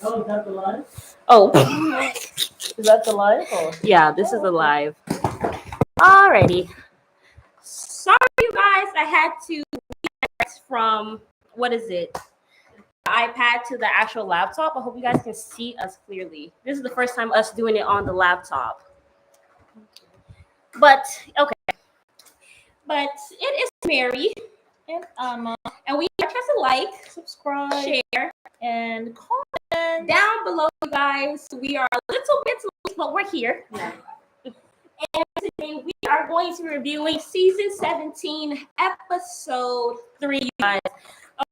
Oh, is that the live? Oh, Is that the live? Or? yeah, this is a live. Alrighty. Sorry, you guys. I had to from what is it? The iPad to the actual laptop. I hope you guys can see us clearly. This is the first time us doing it on the laptop. But okay. But it is Mary And Amma. and we are just to like, Subscribe. share, And comment. down below, you guys. We are a little bit late, but we're here. Yeah. And today we are going to be reviewing season 17, episode 3, you guys.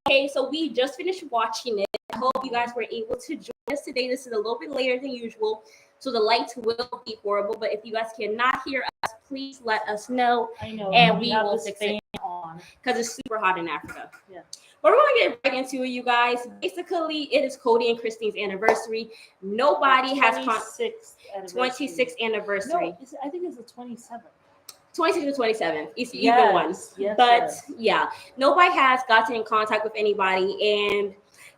Okay, so we just finished watching it. I hope you guys were able to join us today. This is a little bit later than usual, so the lights will be horrible. But if you guys cannot hear us, please let us know. I know. And we have will this fix fan it on. because it's super hot in Africa. Yeah. But we're going to get right into it, you guys. Basically, it is Kody and Christine's anniversary. Nobody has 26th anniversary. No, I think it's the 27th. 26th to 27th. It's either one. Yes, But yeah, nobody has gotten in contact with anybody. And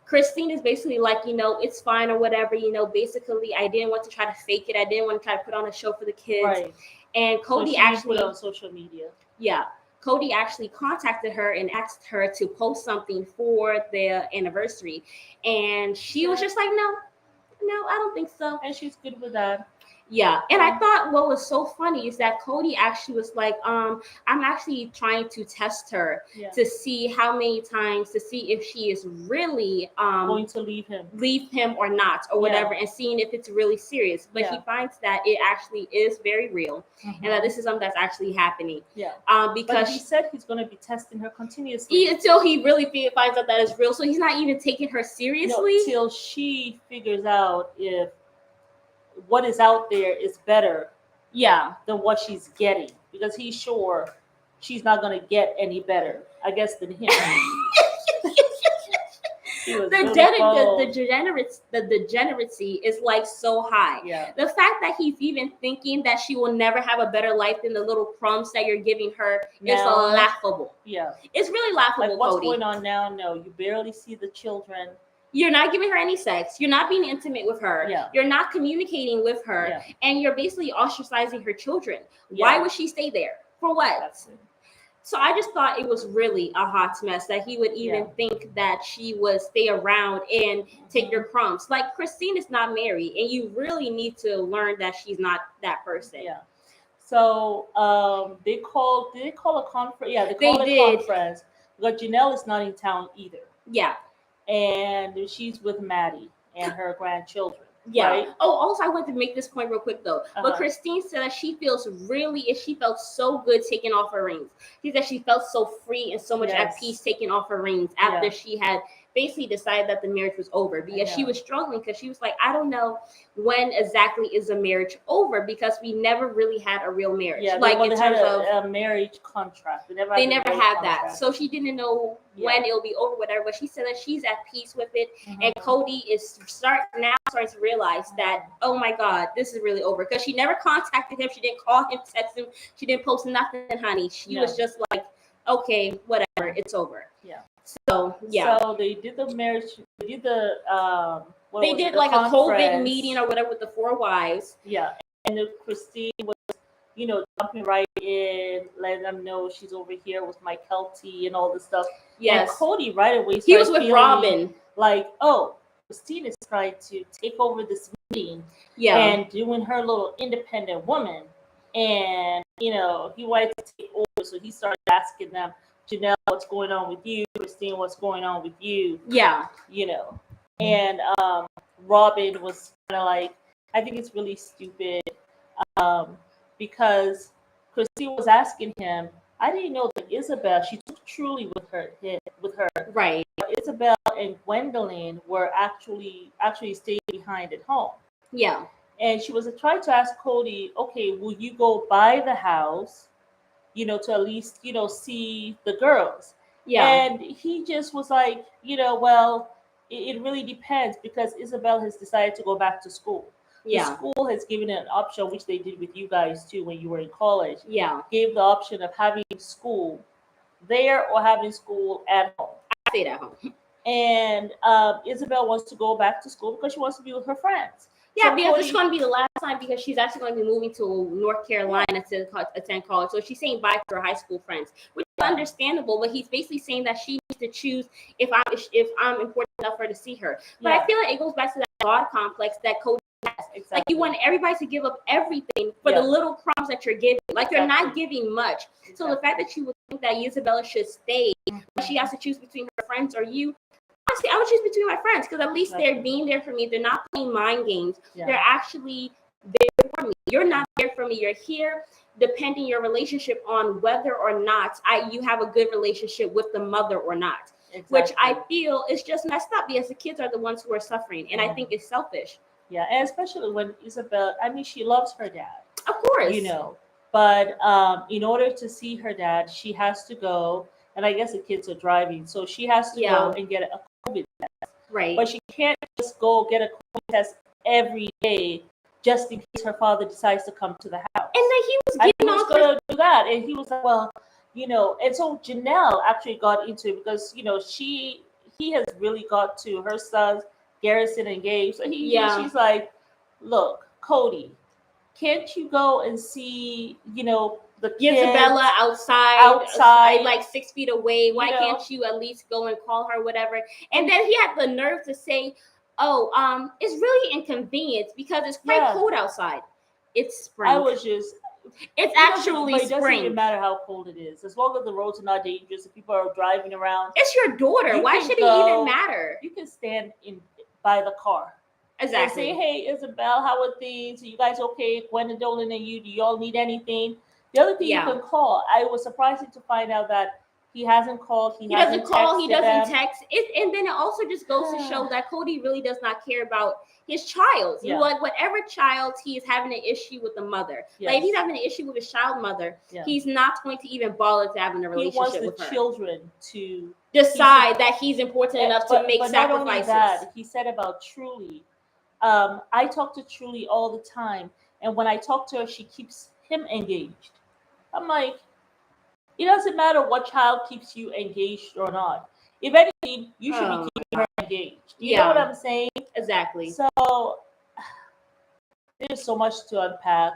Christine is basically like, it's fine or whatever. Basically, I didn't want to try to fake it. I didn't want to try to put on a show for the kids. Right. And Kody so actually put it on social media. Yeah. Cody actually contacted her and asked her to post something for their anniversary. And she was just like, no, I don't think so. And she's good with that. Yeah. And I thought what was so funny is that Kody actually was like, I'm actually trying to test her to see how many times, to see if she is really going to leave him or not or whatever, and seeing if it's really serious. But he finds that it actually is very real, and that this is something that's actually happening. Yeah. Because but he said he's going to be testing her continuously until he really finds out that it's real. So he's not even taking her seriously till she figures out if what is out there is better than what she's getting, because he's sure she's not going to get any better, I guess, than him. The degeneracy is like so high. Yeah. The fact that he's even thinking that she will never have a better life than the little crumbs that you're giving her is laughable. Yeah. It's really laughable. Like what's Kody. going on now? No, you barely see the children. You're not giving her any sex. You're not being intimate with her. Yeah. You're not communicating with her. Yeah. And you're basically ostracizing her children. Why would she stay there? For what? So I just thought it was really a hot mess that he would even think that she would stay around and take your crumbs. Like, Christine is not married, and you really need to learn that she's not that person. Yeah. So did they call a conference? Yeah, they called a conference. But Janelle is not in town either. Yeah. And she's with Maddie and her grandchildren. Yeah. Right? Oh, also, I want to make this point real quick, though. But Christine said that she felt so good taking off her rings. She said she felt so free and so much at peace taking off her rings after she had basically decided that the marriage was over, because she was struggling, because she was like, I don't know when exactly is a marriage over, because we never really had a real marriage. Yeah, like in terms of a marriage contract. They never had that. So she didn't know when it'll be over, whatever. But she said that she's at peace with it. And Kody is starting to realize that, oh my God, this is really over. Because she never contacted him. She didn't call him, text him. She didn't post nothing, honey. She was just like, okay, whatever, it's over. Yeah. So So they did the marriage. They did the they did like a COVID meeting or whatever with the 4 wives. Yeah, and Christine was, jumping right in, letting them know she's over here with Mike Kelty and all this stuff. Yes. And Cody right away. He was with Robin. Like, oh, Christine is trying to take over this meeting. Yeah. And doing her little independent woman, and he wanted to take over, so he started asking them, Janelle, what's going on with you? Christine, what's going on with you? Yeah. And Robin was kind of like, I think it's really stupid because Christine was asking him, I didn't know that Isabel, she took truly with her. Right. Isabel and Gwendolyn were actually staying behind at home. Yeah. And she was trying to ask Cody, okay, will you go buy the house, to at least, see the girls? Yeah. And he just was like, well, it really depends, because Isabel has decided to go back to school. Yeah. The school has given an option, which they did with you guys too when you were in college. Yeah. Gave the option of having school there or having school at home. I stayed at home. and Isabel wants to go back to school because she wants to be with her friends. Yeah, So because Kody, it's going to be the last time because she's actually going to be moving to North Carolina to attend college. So she's saying bye to her high school friends, which is understandable. But he's basically saying that she needs to choose if I'm important enough for her to see her. But I feel like it goes back to that God complex that Kody has. Exactly. Like you want everybody to give up everything for the little crumbs that you're giving. Like you're not giving much. So the fact that you would think that Isabella should stay, but she has to choose between her friends or you. Honestly, I would choose between my friends because at least they're being there for me. They're not playing mind games. They're actually there for me. You're not there for me. You're here depending your relationship on whether or not you have a good relationship with the mother or not. Which I feel is just messed up because the kids are the ones who are suffering. And I think it's selfish. Yeah, and especially when Isabel, I mean, she loves her dad. Of course. You know, but in order to see her dad, she has to go, and I guess the kids are driving, so she has to go and get a COVID test. Right. But she can't just go get a COVID test every day just in case her father decides to come to the house. And then he was going to do that, and he was like, well, you know, and so Janelle actually got into it because, you know, he has really got to her sons, Garrison and Gabe. So she's like, look, Kody, can't you go and see, you know, the kids Isabella outside, like 6 feet away? Why can't you at least go and call her, whatever? And then he had the nerve to say, oh, it's really inconvenient because it's quite cold outside. It's spring. It's actually spring. It doesn't spring. even matter how cold it is. As long as the roads are not dangerous and people are driving around. It's your daughter. Why should it even matter? You can stand by the car. Exactly. And say, hey, Isabel, how are things? Are you guys okay? Gwendolyn and you, do y'all need anything? The other thing you can call. I was surprised to find out that he hasn't called. He doesn't call. He doesn't text. And then it also just goes to show that Kody really does not care about his child. Yeah. Like whatever child he is having an issue with the mother. Yes. Like if he's having an issue with his child mother, he's not going to even bother to having a relationship with her. He wants the children to decide that he's important enough to make sacrifices. Not only that, he said about Truly. I talk to Truly all the time, and when I talk to her, she keeps him engaged. I'm like, it doesn't matter what child keeps you engaged or not. If anything, you should be keeping her engaged. You know what I'm saying? Exactly. So there's so much to unpack.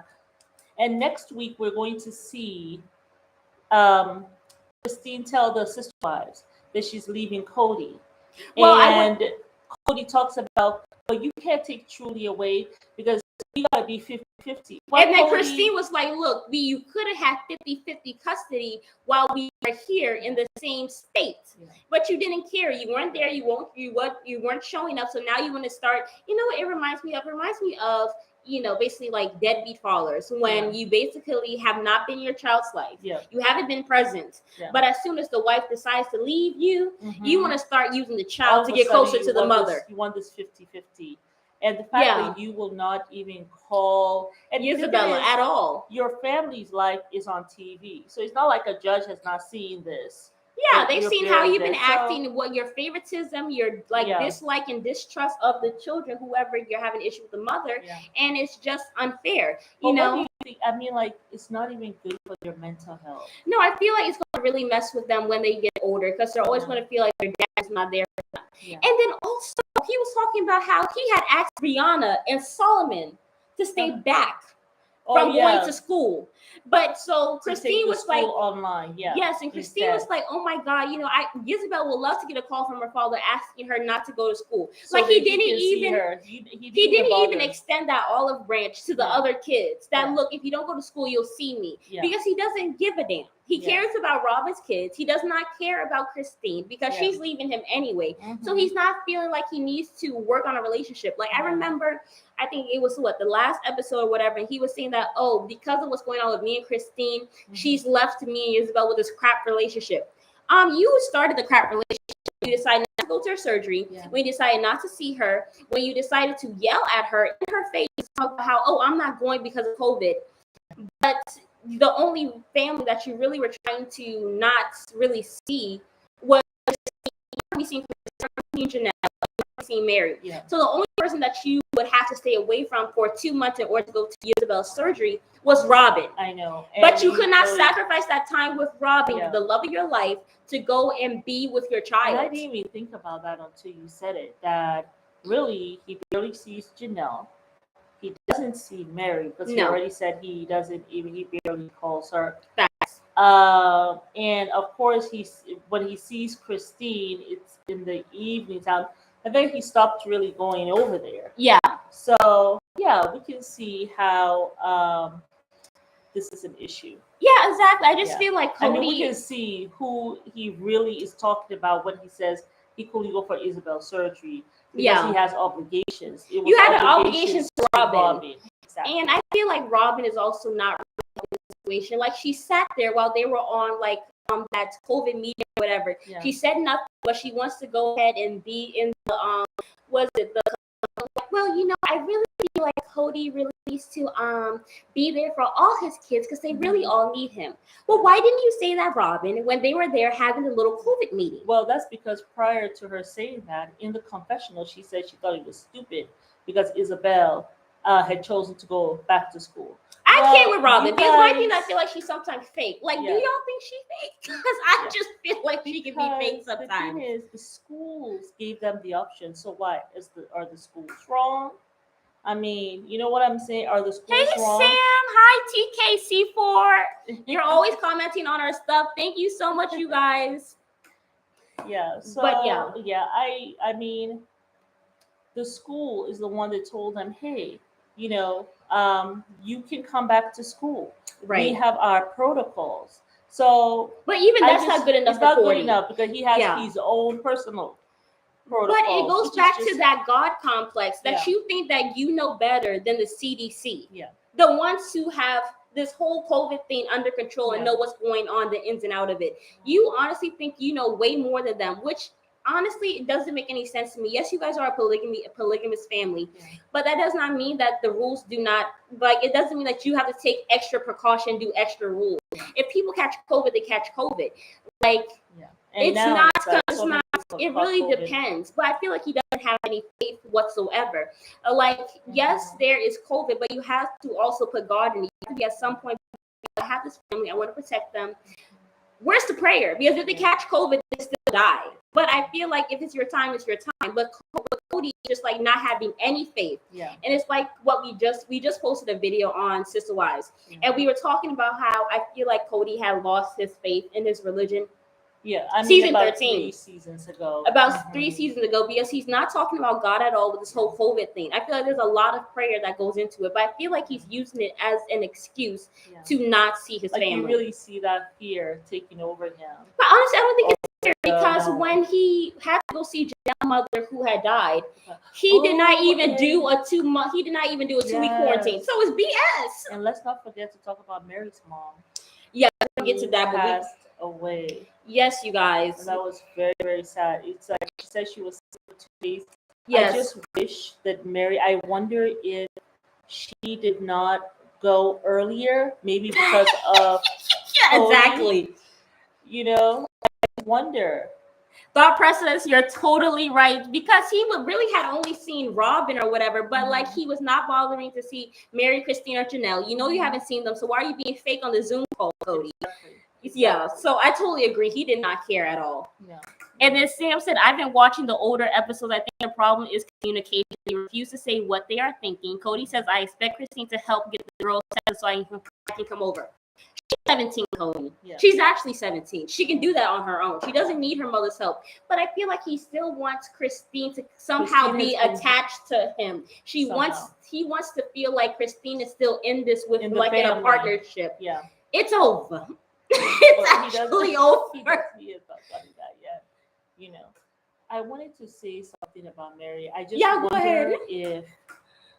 And next week, we're going to see Christine tell the sister wives that she's leaving Kody. Well, Kody talks about, but you can't take Truly away because we gotta be 50-50. And then Christine was like, look, you could have had 50-50 custody while we were here in the same state. Yeah. But you didn't care. You weren't there. You weren't showing up. So now you want to start, you know what it reminds me of? It reminds me of, you know, basically like deadbeat fathers when you basically have not been your child's life. Yeah. You haven't been present. Yeah. But as soon as the wife decides to leave you, you want to start using the child to get closer to the mother. You want this 50-50. And the fact that you will not even call Isabella at all. Your family's life is on TV. So it's not like a judge has not seen this. Yeah, they've seen how you've been acting, what your favoritism, your dislike and distrust of the children, whoever you're having an issue with the mother, and it's just unfair. You know, what do you think? I mean, like, it's not even good for their mental health. No, I feel like it's going to really mess with them when they get older because they're always going to feel like their dad is not there for them. Yeah. And then also, he was talking about how he had asked Brianna and Solomon to stay back from going to school. But so Christine was like online, yes, and Christine was like, oh my God, you know, Isabel would love to get a call from her father asking her not to go to school. So like he didn't even extend that olive branch to the other kids. That look, if you don't go to school, you'll see me because he doesn't give a damn. He cares about Robin's kids. He does not care about Christine because she's leaving him anyway. So he's not feeling like he needs to work on a relationship. Like I remember, I think it was the last episode or whatever, and he was saying that, because of what's going on with me and Christine, she's left me and Isabel with this crap relationship. You started the crap relationship. You decided not to go to her surgery. Yeah. When you decided not to see her. When you decided to yell at her in her face about how, I'm not going because of COVID. But the only family that you really were trying to not really see was seen Janelle, seen Mary. Yeah. So the only person that you would have to stay away from for 2 months in order to go to Isabel's surgery was Robin. I know. But you could not sacrifice that time with Robin, the love of your life, to go and be with your child. And I didn't even think about that until you said it, that really he barely sees Janelle. He doesn't see Mary, because he already said he barely calls her. Facts. And of course, when he sees Christine, it's in the evening time. And then he stopped really going over there. Yeah. So yeah, we can see how this is an issue. Yeah, exactly. I just feel like Kody. I mean, we can see who he really is talking about when he says he could go for Isabel's surgery, because he has obligations. You had an obligation to Robin. Exactly. And I feel like Robin is also not in the situation. Like, she sat there while they were on that COVID meeting or whatever. Yeah. She said nothing, but she wants to go ahead and be in the well, I really feel like Kody really needs to be there for all his kids, because they really all need him. Well, why didn't you say that, Robin, when they were there having a little COVID meeting? Well, that's because prior to her saying that, in the confessional, she said she thought it was stupid because Isabel had chosen to go back to school. I can't with Robin, because my thing, I feel like she's sometimes fake. Like, do y'all think she's fake? Because I just feel like she can be fake sometimes. The thing is, the schools gave them the option. So why are the schools wrong? I mean, you know what I'm saying? Are the schools wrong? Hey, Sam. Hi, TKC4. You're always commenting on our stuff. Thank you so much, you guys. Yeah. So, I mean, the school is the one that told them, hey, you can come back to school. Right. We have our protocols. So, but even that's not good enough. It's not good enough, because he has his own personal protocols. But it goes back to that God complex that you think that you know better than the CDC. Yeah. The ones who have this whole COVID thing under control and know what's going on, the ins and out of it. You honestly think you know way more than them, which honestly, it doesn't make any sense to me. Yes, you guys are a polygamous family, but that does not mean that the rules do not, it doesn't mean that you have to take extra precaution, do extra rules. If people catch COVID, they catch COVID. It really depends. But I feel like he doesn't have any faith whatsoever. Yes, there is COVID, but you have to also put God in it. You have to be at some point, I have this family, I want to protect them. Where's the prayer? Because if they catch COVID, they still die. But I feel like if it's your time, it's your time. But Kody is just not having any faith. Yeah. And it's like what we just posted a video on Sister Wives. And we were talking about how I feel like Kody had lost his faith in his religion. Yeah, I mean, season about 13. 3 seasons ago. About 3 seasons ago, because he's not talking about God at all with this whole COVID thing. I feel like there's a lot of prayer that goes into it, but I feel like he's using it as an excuse to not see his family. You really see that fear taking over him. But honestly, I don't think it's fear, because when he had to go see Janelle's mother who had died, he did not even do a 2 month. He did not even do a 2 week quarantine. So it's BS. And let's not forget to talk about Mary's mom. Yeah, we'll get to that. Passed away. Yes, you guys. And that was very, very sad. It's like she said she was sick for 2 days. Yes. I just wish that Mary, I wonder if she did not go earlier, maybe because of Cody. Exactly. I wonder. Thought process, you're totally right, because he really had only seen Robin or whatever, but he was not bothering to see Mary, Christine, or Janelle. You haven't seen them, so why are you being fake on the Zoom call, Cody? Exactly. Yeah, so I totally agree. He did not care at all. Yeah. And then Sam said, I've been watching the older episodes. I think the problem is communication. They refuse to say what they are thinking. Kody says, I expect Christine to help get the girls settled so I can come over. She's 17, Kody. Yeah. She's actually 17. She can do that on her own. She doesn't need her mother's help. But I feel like he still wants Christine to somehow be attached to him. He wants to feel like Christine is still in this with in a partnership. Yeah. It's over. It's actually over. He is not done that yet. I wanted to say something about Mary. I just wonder if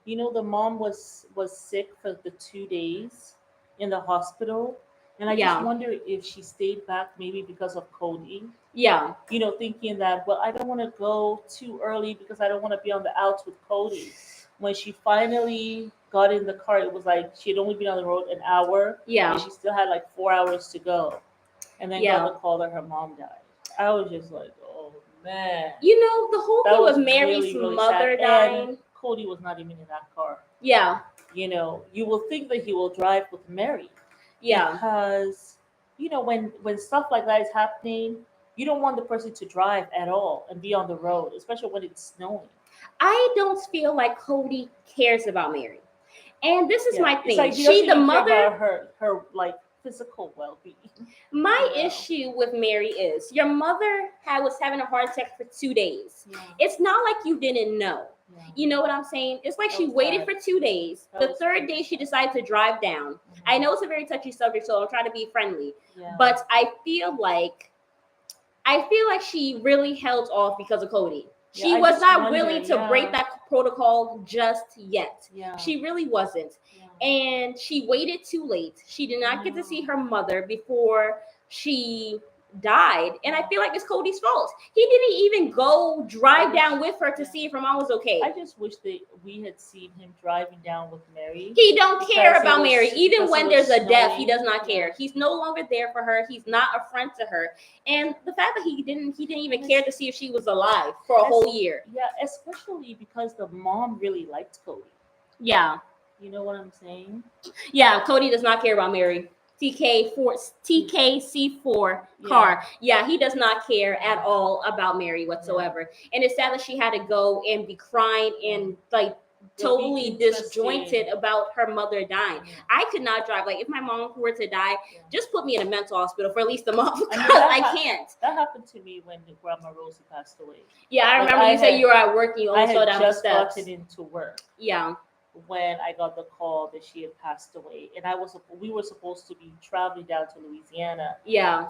the mom was sick for the 2 days in the hospital, and I just wonder if she stayed back maybe because of Cody. Yeah. Thinking that, well, I don't want to go too early because I don't want to be on the outs with Cody. When she finally got in the car, it was like she had only been on the road an hour. Yeah. And she still had 4 hours to go. And then got the call that her mom died. I was just like, oh man. The whole thing with Mary's really, really mother dying. And Kody was not even in that car. Yeah. You know, you will think that he will drive with Mary. Yeah. Because, you know, when stuff like that is happening, you don't want the person to drive at all and be on the road, especially when it's snowing. I don't feel like Kody cares about Mary. And this is my It's thing. like he She, doesn't the even care mother, about her like physical well-being. my You know? issue with Mary is your mother was having a heart attack for 2 days. Yeah. It's not like you didn't know. Yeah. You know what I'm saying? It's like That she was waited bad. for 2 days. That The was third really day, she sad. decided to drive down. Mhm. I know it's a very touchy subject, so I'm trying to be friendly. Yeah. But I feel like she really held off because of Kody. She Yeah, I was just not wonder, willing to yeah. break that protocol just yet. Yeah. She really wasn't. Yeah. And she waited too late. She did not get to see her mother before she died. And I feel like it's Kody's fault. He didn't even go drive down with her to see if her mom was okay. I just wish that we had seen him driving down with Mary. He don't care Because it about was- Mary. Even because when it there's was a death, he snowing. does not care. Yeah. He's no longer there for her. He's not a friend to her. And the fact that he didn't even care to see if she was alive for a whole year. Yeah, especially because the mom really liked Kody. Yeah. You know what I'm saying? Yeah, Kody does not care about Mary. TKC4 car. Yeah, he does not care at all about Mary whatsoever. And it's sad that she had to go and be crying and like totally disjointed about her mother dying. I could not drive. Like if my mom were to die, just put me in a mental hospital for at least a month. I can't. That happened to me when Grandma Rosie passed away. Yeah, I remember you said you were at work and you almost fell down the steps. I had just gotten into work. Yeah. When I got the call that she had passed away, and we were supposed to be traveling down to Louisiana,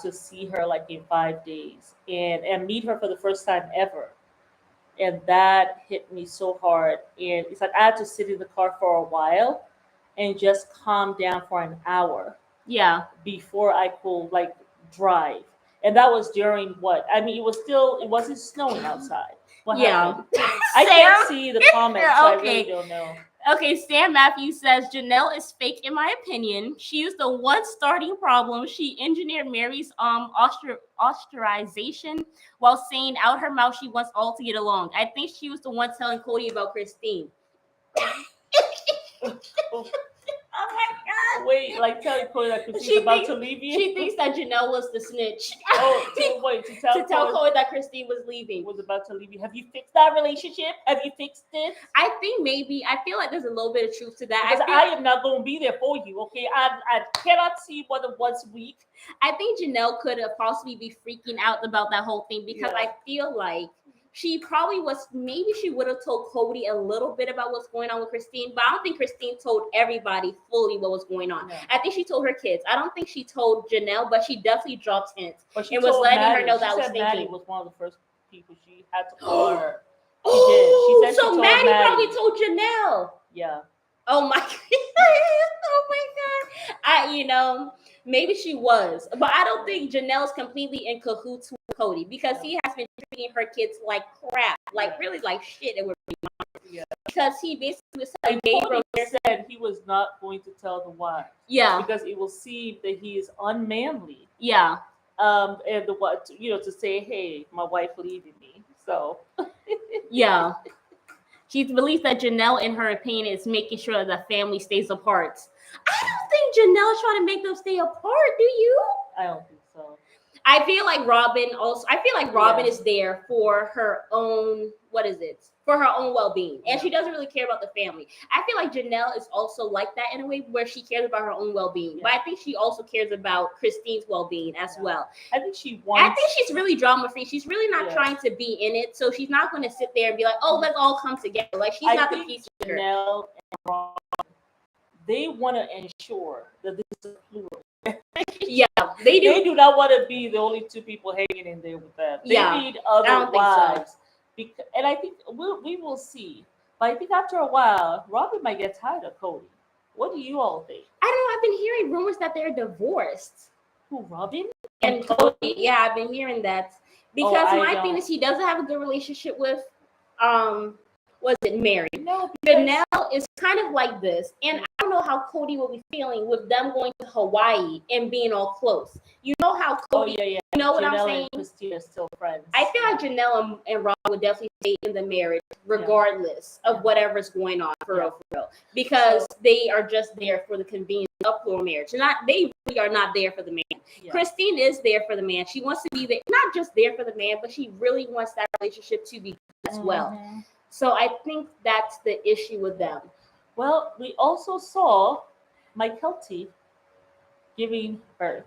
to see her like in 5 days and meet her for the first time ever, and that hit me so hard. And it's like I had to sit in the car for a while and just calm down for an hour, before I could like drive. And that was during what? I mean, it wasn't snowing outside. What happened? I can't see the comments, so I really don't know. Okay, Sam Matthews says Janelle is fake in my opinion. She was the one starting problem. She engineered Mary's ostracization while saying out her mouth she wants all to get along. I think she was the one telling Kody about Christine. Oh my God. Wait, like telling Kody that Christine's about to leave you? She thinks that Janelle was the snitch. To tell Kody that Christine was leaving. Was about to leave you. Have you fixed that relationship? Have you fixed it? I think maybe. I feel like there's a little bit of truth to that. Because I am not going to be there for you, okay? I cannot see you more than once a week. I think Janelle could have possibly be freaking out about that whole thing because I feel like she probably was, maybe she would have told Kody a little bit about what's going on with Christine, but I don't think Christine told everybody fully what was going on. No. I think she told her kids. I don't think she told Janelle, but she definitely dropped hints and was letting her know that I was thinking. Maddie was one of the first people she had to call her. She did. She said Maddie probably told Janelle. Yeah. Oh my God. Oh my God. Maybe she was, but I don't think Janelle's completely in cahoots with Kody because he has been treating her kids like crap, like really like shit. Because he basically said he was not going to tell the wives. Yeah, because it will seem that he is unmanly. Yeah. And to say, hey, my wife leaving me. So. Yeah. She believes that Janelle, in her opinion, is making sure the family stays apart. I don't think Janelle's trying to make them stay apart, do you? I don't think so. I feel like Robin is there for her own, for her own well-being. And she doesn't really care about the family. I feel like Janelle is also like that in a way where she cares about her own well-being. Yeah. But I think she also cares about Christine's well-being as well. I think she's really drama-free. She's really not trying to be in it. So she's not going to sit there and be like, oh, let's all come together. Like, she's not the piece of Janelle and Rob, they want to ensure that this is plural. Yeah, they do. They do not want to be the only two people hanging in there with them. They need other wives. And I think we will see. But I think after a while, Robin might get tired of Kody. What do you all think? I don't know. I've been hearing rumors that they're divorced. Who, Robin? And Kody? Yeah, I've been hearing that. Because my thing is he doesn't have a good relationship with Mary? No. Janelle is kind of like this. And I don't know how Kody will be feeling with them going to Hawaii and being all close. You know how Kody, you know what Janelle I'm saying? And Christine are still friends. I feel like Janelle and Rob would definitely stay in the marriage regardless of whatever's going on for real, because they are just there for the convenience of plural marriage. They really are not there for the man. Yeah. Christine is there for the man. She wants to be there, not just there for the man, but she really wants that relationship to be as well. So I think that's the issue with them. Well, we also saw Mykelti giving birth.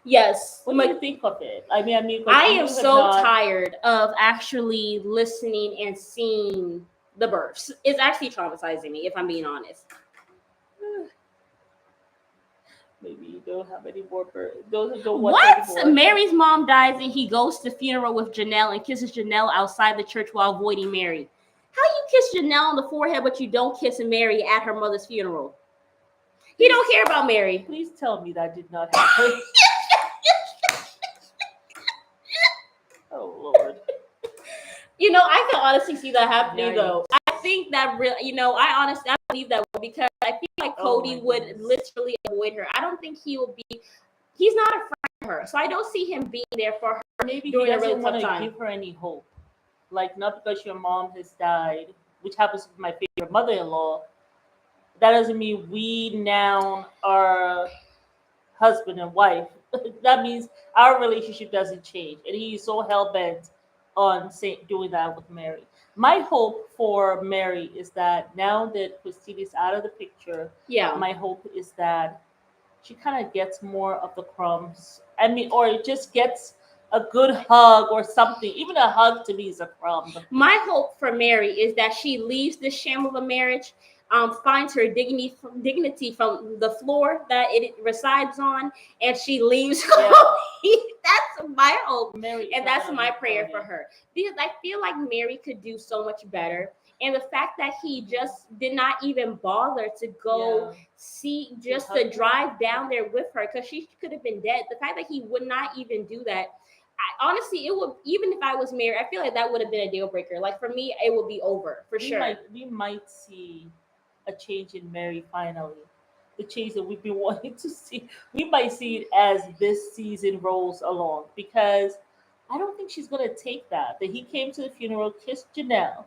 Yes. What do you think of it? I am so tired of actually listening and seeing the births. It's actually traumatizing me, if I'm being honest. Maybe you don't have any more births. Those don't watch anymore. Mary's mom dies and he goes to funeral with Janelle and kisses Janelle outside the church while avoiding Mary. How you kiss Janelle on the forehead, but you don't kiss Mary at her mother's funeral? He don't care about Mary. Please tell me that did not happen. Oh, Lord. I can honestly see that happening, though. I think that really, I believe that because I feel like Cody would literally avoid her. I don't think he's not a friend of her. So I don't see him being there for her. Maybe he doesn't want to give her any hope. Like, not because your mom has died, which happens to be my favorite mother-in-law. That doesn't mean we now are husband and wife. That means our relationship doesn't change. And he's so hell-bent on doing that with Mary. My hope for Mary is that now that Christine is out of the picture, my hope is that she kind of gets more of the crumbs. Or just gets a good hug or something. Even a hug to me is a crumb. My hope for Mary is that she leaves the sham of a marriage, finds her dignity from the floor that it resides on, and she leaves. Yeah. That's my hope, Mary, and that's my prayer for her, because I feel like Mary could do so much better. And the fact that he just did not even bother to go to drive down there with her, because she could have been dead. The fact that he would not even do that, honestly, it would, even if I was married, I feel like that would have been a deal breaker. Like, for me, it would be over for sure. We might see a change in Mary finally. The change that we've been wanting to see. We might see it as this season rolls along, because I don't think she's going to take that he came to the funeral, kissed Janelle,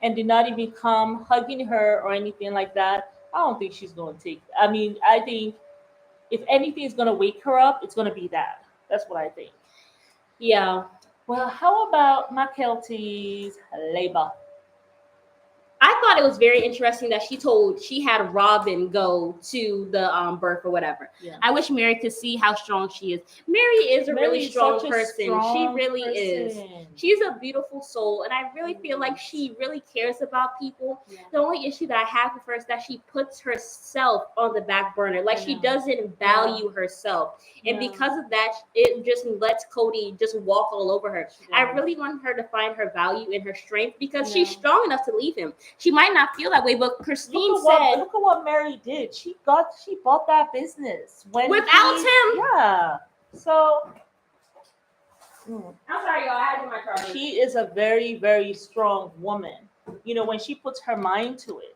and did not even come hugging her or anything like that. I don't think she's going to take it. I think if anything is going to wake her up, it's going to be that. That's what I think. Yeah. Well, how about Mykelti's labor? I thought it was very interesting that she had Robin go to the birth or whatever. Yeah. I wish Mary could see how strong she is. Mary is a really strong person. She really is. She's a beautiful soul, and I really feel like she really cares about people. Yeah. The only issue that I have with her is that she puts herself on the back burner. Like, she doesn't value herself. And because of that, it just lets Cody just walk all over her. Yeah. I really want her to find her value and her strength, because she's strong enough to leave him. She might not feel that way, but Christine said, "Look at what Mary did. She bought that business without him." Yeah. So I'm sorry, y'all. I had to do my charger. She is a very, very strong woman. When she puts her mind to it.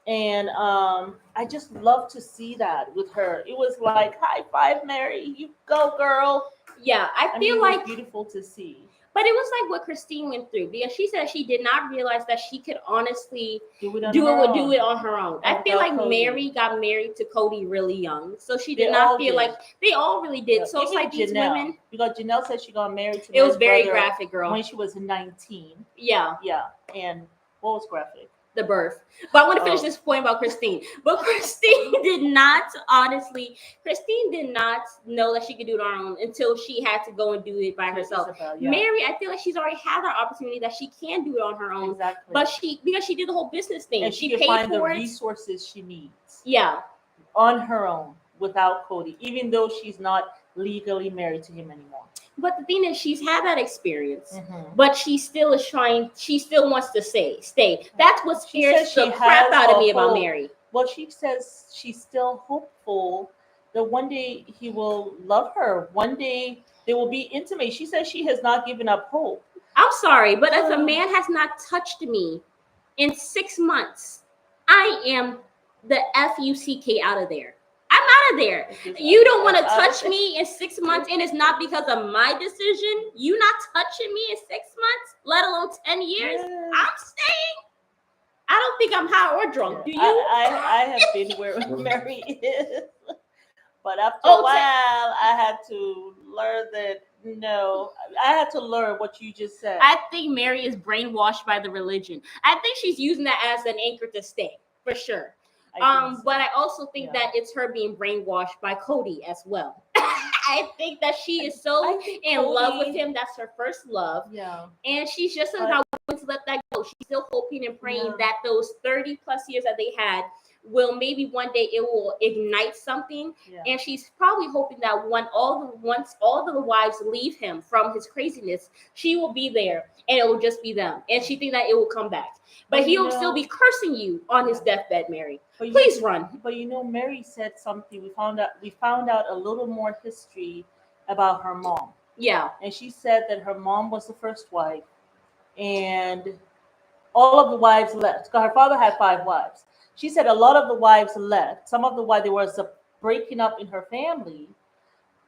And I just love to see that with her. It was like, high five, Mary. You go, girl. Yeah, I feel like it's beautiful to see. But it was like what Christine went through, because she said she did not realize that she could honestly do it on her own. I feel like Cody. Mary got married to Cody really young, so she did not feel like they all really did. Yeah. So it's like these women. Because Janelle said she got married to. It was very graphic, girl. When she was 19. Yeah. Yeah, and what was graphic? The birth. But I want to finish this point about Christine. But Christine did not know that she could do it on her own until she had to go and do it by herself. Isabel, yeah. Mary, I feel like she's already had that opportunity that she can do it on her own. Exactly. But because she did the whole business thing. And she paid find for the resources she needs. Yeah. On her own, without Cody, even though she's not legally married to him anymore. But the thing is, she's had that experience, but she still is trying. She still wants to stay. That's what scares the crap out of me about Mary. Well, she says she's still hopeful that one day he will love her. One day they will be intimate. She says she has not given up hope. I'm sorry, but if a man has not touched me in 6 months, I am the FUCK out of there. I'm not out of there. You don't want to touch me in 6 months, and it's not because of my decision. You not touching me in 6 months, let alone 10 years. Yeah. I'm staying. I don't think I'm high or drunk. Do you? I have been where Mary is. But after a while, I had to learn that, no, I had to learn what you just said. I think Mary is brainwashed by the religion. I think she's using that as an anchor to stay, for sure. So. But I also think that it's her being brainwashed by Cody as well. I think that she is so in love with him. That's her first love. Yeah. And she's just not going to let that go. She's still hoping and praying that those 30 plus years that they had will maybe one day it will ignite something. Yeah. And she's probably hoping that once all the wives leave him from his craziness, she will be there and it will just be them. And she thinks that it will come back. But he will still be cursing you on his deathbed, Mary. Please run. But Mary said something. We found out a little more history about her mom. Yeah. And she said that her mom was the first wife, and all of the wives left. Because her father had 5 wives. She said a lot of the wives left. Some of the wives, there was a breaking up in her family,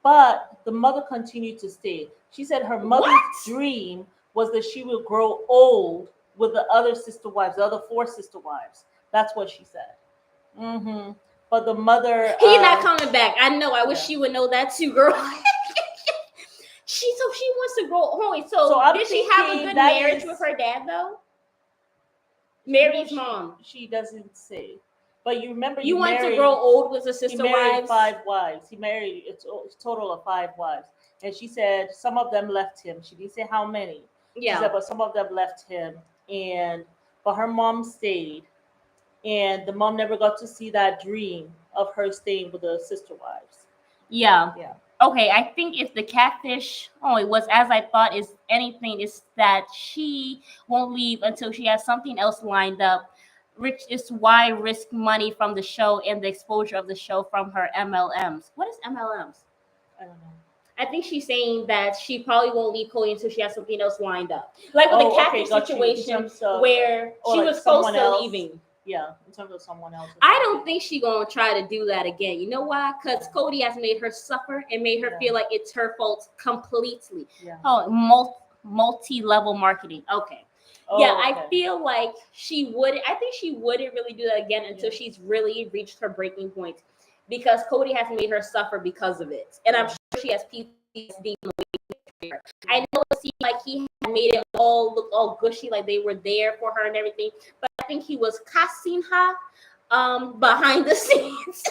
but the mother continued to stay. She said her mother's dream was that she would grow old with the other sister wives, the other 4 sister wives. That's what she said. Mm-hmm. But the mother... He's not coming back. I know. I wish she would know that too, girl. She wants to grow old. So did she have a good marriage with her dad, though? Mary's mom. She doesn't say. But you remember you want to grow old with a sister wives? He married 5 wives. He married a total of 5 wives. And she said some of them left him. She didn't say how many. Yeah. She said, but some of them left him. But her mom stayed. And the mom never got to see that dream of her staying with the sister wives. Yeah. Yeah. Okay, I think if the catfish, it was as I thought, is anything, is that she won't leave until she has something else lined up. Which is why risk money from the show and the exposure of the show from her MLMs. What is MLMs? I don't know. I think she's saying that she probably won't leave Cody until she has something else lined up. Like with the catfish situation where she was close to leaving. Yeah, in terms of someone else. I don't think she's going to try to do that again. You know why? Because Cody has made her suffer and made her feel like it's her fault completely. Yeah. Multi-level marketing. Okay. I feel like she wouldn't. I think she wouldn't really do that again until she's really reached her breaking point. Because Cody has made her suffer because of it. And I'm sure she has PTSD. I know it seemed like he had made it all look all gushy, like they were there for her and everything. But I think he was cussing her behind the scenes.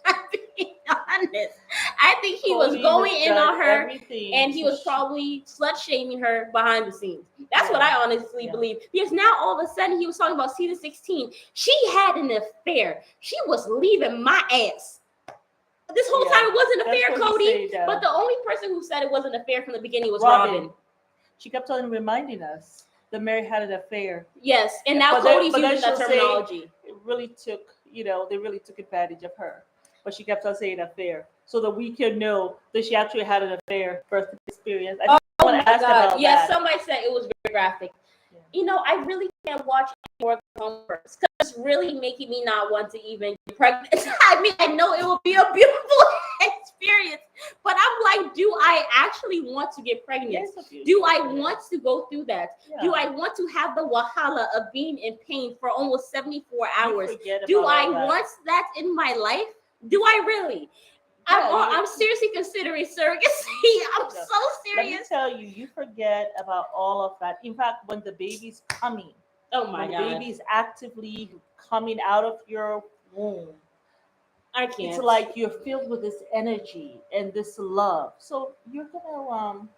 I'm being honest. I think he was going in on her and he was probably slut shaming her behind the scenes. That's what I honestly believe. Because now all of a sudden he was talking about season 16. She had an affair. She was leaving my ass. This whole time it wasn't an affair, Cody. But the only person who said it wasn't an affair from the beginning was Robin. She kept on reminding us that Mary had an affair. Yes, and now Cody's using that terminology. It really took, they really took advantage of her. But she kept on saying affair, so that we can know that she actually had an affair birth experience. I my God. Yes, somebody said it was very graphic. Yeah. I really can't watch any more homework because it's really making me not want to even get pregnant. I mean, I know it will be a beautiful experience, but I'm like, do I actually want to get pregnant? Yes, do I want to go through that? Yeah. Do I want to have the wahala of being in pain for almost 74 hours? Do I want that in my life? Do I really? I'm seriously considering surrogacy. I'm so serious. Let me tell you, you forget about all of that. In fact, when the baby's coming, God, the baby's actively coming out of your womb, I can't. It's like you're filled with this energy and this love. So you're gonna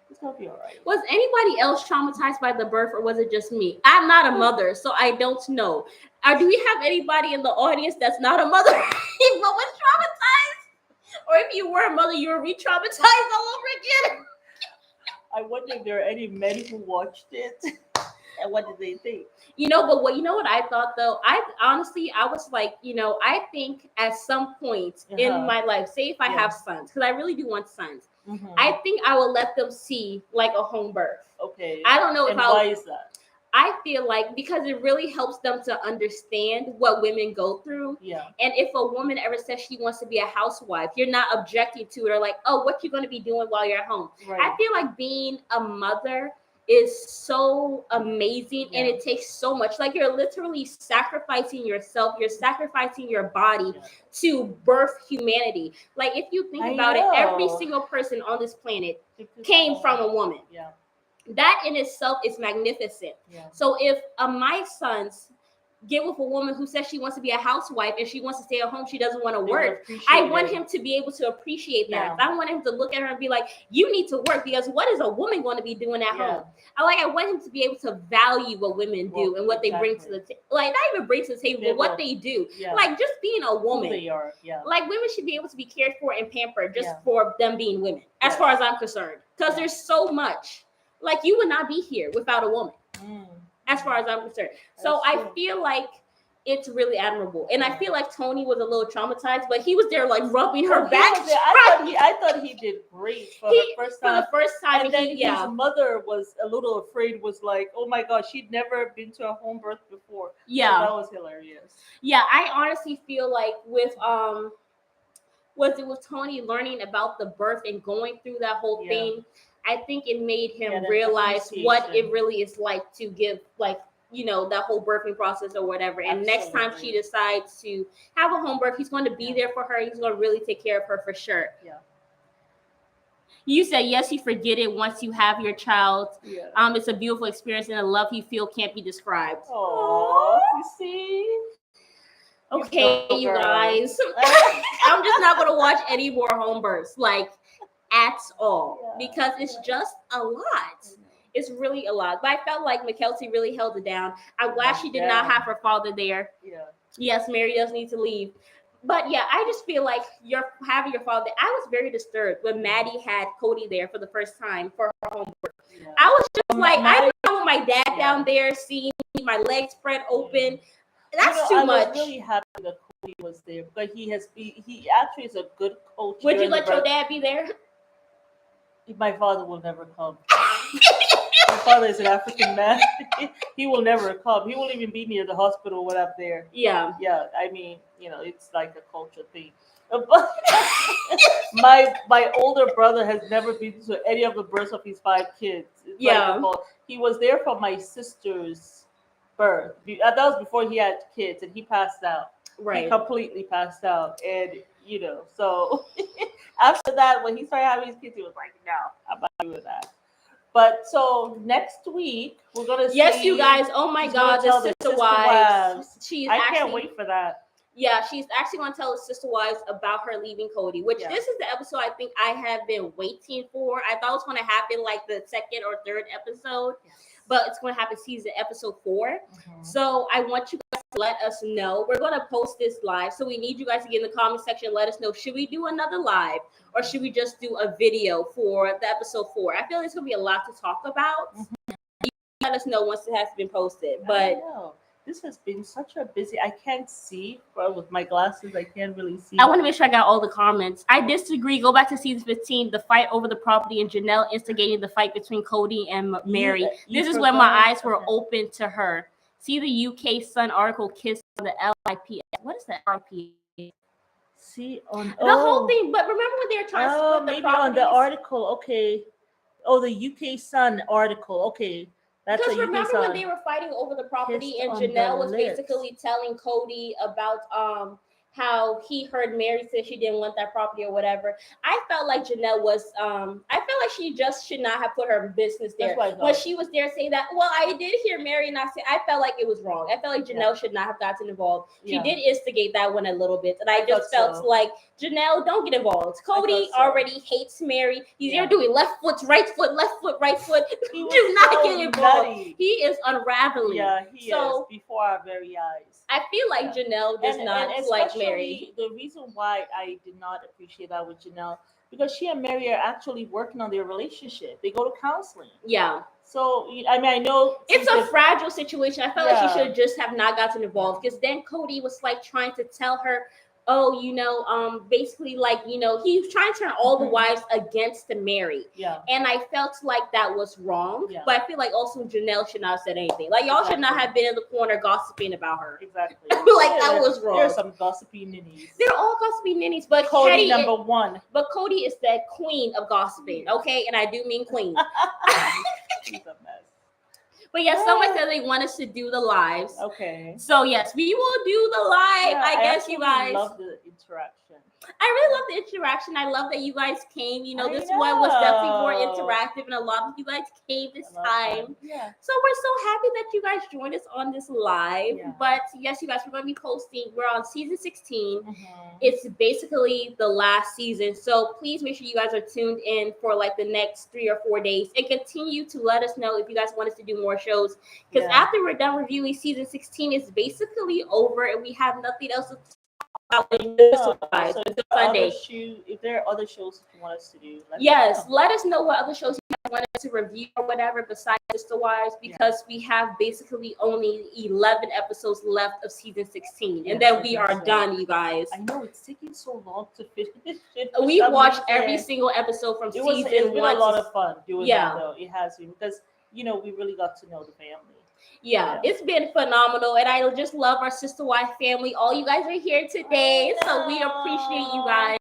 it's gonna be all right. Was anybody else traumatized by the birth, or was it just me? I'm not a mother, so I don't know. Do we have anybody in the audience that's not a mother but was traumatized? Or if you were a mother, you were re-traumatized all over again? I wonder if there are any men who watched it. And what did they think? But you know what I thought though? I was like, I think at some point in my life, say if I have sons, because I really do want sons, I think I will let them see like a home birth. Okay. I don't know why is that? I feel like because it really helps them to understand what women go through. Yeah. And if a woman ever says she wants to be a housewife, you're not objecting to it or like, oh, what you going to be doing while you're at home? Right. I feel like being a mother is so amazing and it takes so much. Like you're literally sacrificing yourself, you're sacrificing your body to birth humanity. Like if you think about it, every single person on this planet came from a woman. Yeah. That in itself is magnificent. Yeah. So if my sons get with a woman who says she wants to be a housewife and she wants to stay at home, she doesn't want to work, I want him to be able to appreciate that. I want him to look at her and be like, you need to work, because what is a woman going to be doing at home? I want him to be able to value what women do and what they bring to the table. Like not even bring to the table, but what they do. Like just being a woman. Who they are. Like women should be able to be cared for and pampered just for them being women, as far as I'm concerned. Because there's so much. Like you would not be here without a woman, as far as I'm concerned. So I feel like it's really admirable, and I feel like Tony was a little traumatized, but he was there like rubbing her back. I thought he did great for the first time. And then his mother was a little afraid. Was like, oh my gosh, she'd never been to a home birth before. Yeah, so that was hilarious. Yeah, I honestly feel like with Tony learning about the birth and going through that whole thing. I think it made him realize what it really is like to give, like, you know, that whole birthing process or whatever. And next time she decides to have a home birth, he's going to be there for her. He's going to really take care of her for sure. Yeah. You said, yes, you forget it once you have your child. Yeah. It's a beautiful experience, and the love you feel can't be described. Oh, you see? Okay, you guys. I'm just not going to watch any more home births. Like, at all, because it's just a lot. It's really a lot. But I felt like McKelty really held it down. I'm glad she did not have her father there. Yeah. Yes, Mary does need to leave. But yeah, I just feel like having your father. I was very disturbed when Maddie had Cody there for the first time for her homework. Yeah. I was just like, I don't want my dad down there seeing my legs spread open. That's too much. I was really happy that Cody was there, but he actually is a good coach. Would you let your dad be there? My father will never come. My father is an African man. He will never come. He won't even be near the hospital when I'm there. Yeah. Yeah. I mean, you know, it's like a culture thing. my older brother has never been to any of the births of his 5 kids. It's he was there for my sister's birth. That was before he had kids, and he passed out. Right. He completely passed out. And, you know, so after that, when he started having his kids, he was like, no, I'm not doing that. But so next week, we're going to see. Yes, you guys. Oh, my God. The Sister Wives. I can't wait for that. Yeah, she's actually going to tell the Sister Wives about her leaving Cody, which this is the episode I think I have been waiting for. I thought it was going to happen like the 2nd or 3rd episode. Yes. But it's going to happen episode 4. Mm-hmm. So I want you guys to let us know. We're going to post this live. So we need you guys to get in the comment section and let us know. Should we do another live, or should we just do a video for the episode 4? I feel like there's going to be a lot to talk about. Mm-hmm. You let us know once it has been posted. But this has been such a busy. I can't see with my glasses. I can't really see. I want to make sure I got all the comments. I disagree. Go back to season 15. The fight over the property and Janelle instigating the fight between Cody and Mary. This is when my eyes were open to her. See the UK Sun article. Kiss on the LIPS. What is the LIPS? See on the whole thing. But remember when they were trying to split the maybe properties? On the article. Okay. Oh, the UK Sun article. Okay. Because remember when they were fighting over the property and Janelle was basically telling Cody about how he heard Mary say she didn't want that property or whatever. I felt like Janelle was I felt like she just should not have put her business there. When she was there saying that, well, I did hear Mary and I felt like it was wrong. I felt like Janelle should not have gotten involved. She did instigate that one a little bit. And I just felt like, Janelle, don't get involved. Cody already hates Mary. He's there doing left foot, right foot, left foot, right foot. Do not get involved. Nutty. He is unraveling. Yeah, he is before our very eyes. I feel like Janelle does not like Mary. The reason why I did not appreciate that with Janelle, because she and Mary are actually working on their relationship. They go to counseling. Yeah. So, I mean, I know it's a fragile situation. I felt like she should just have not gotten involved, because then Cody was like trying to tell her oh, basically like, he was trying to turn all the wives against Mary. Yeah. And I felt like that was wrong. Yeah. But I feel like also Janelle should not have said anything. Like, y'all should not have been in the corner gossiping about her. Exactly. Like, that was wrong. There's some gossipy ninnies. They're all gossipy ninnies, but Kody number one. But Kody is the queen of gossiping, okay? And I do mean queen. She's a mess. But yes, someone said they want us to do the lives. Okay. So yes, we will do the live. Yeah, I guess you guys. I love the interaction. I really love the interaction. I love that you guys came. This one was definitely more interactive, and a lot of you guys came this time. Yeah. So we're so happy that you guys joined us on this live. Yeah. But yes, you guys, we're going to be posting. We're on season 16. Mm-hmm. It's basically the last season. So please make sure you guys are tuned in for like the next 3 or 4 days, and continue to let us know if you guys want us to do more shows. Because after we're done reviewing season 16, it's basically over, and we have nothing else to so Sunday. If there are other shows that you want us to do, let us know what other shows you want us to review or whatever besides Sister Wives, because we have basically only 11 episodes left of season 16, and then we are done, you guys. I know it's taking so long to finish it. We watched every single episode from season 1. It's been a lot of fun doing that, though. It has been, because we really got to know the family. Yeah, it's been phenomenal, and I just love our Sister Wife family. All you guys are here today, so we appreciate you guys.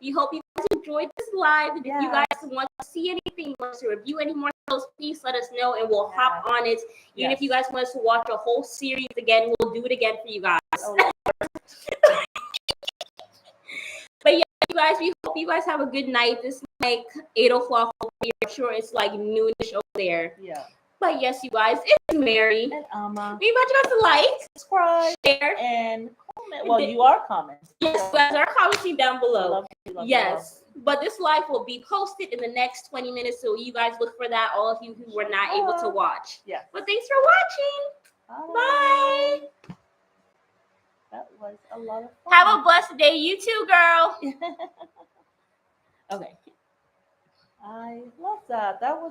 We hope you guys enjoyed this live, and if you guys want to see anything, want to review any more shows, please let us know, and we'll hop on it. Even if you guys want us to watch a whole series again, we'll do it again for you guys. But yeah, you guys, we hope you guys have a good night. This is like 8 o'clock over here. I'm sure it's like noonish over there. Yeah. But yes, you guys, it's Mary and Amma. We invite you guys to like, subscribe, share, and comment. Well, you are commenting. Yes, you guys are commenting down below. Love. But this live will be posted in the next 20 minutes, so you guys look for that, all of you who were not able to watch. Yeah. But thanks for watching. Bye. That was a lot of fun. Have a blessed day. You too, girl. Okay. I love that. That was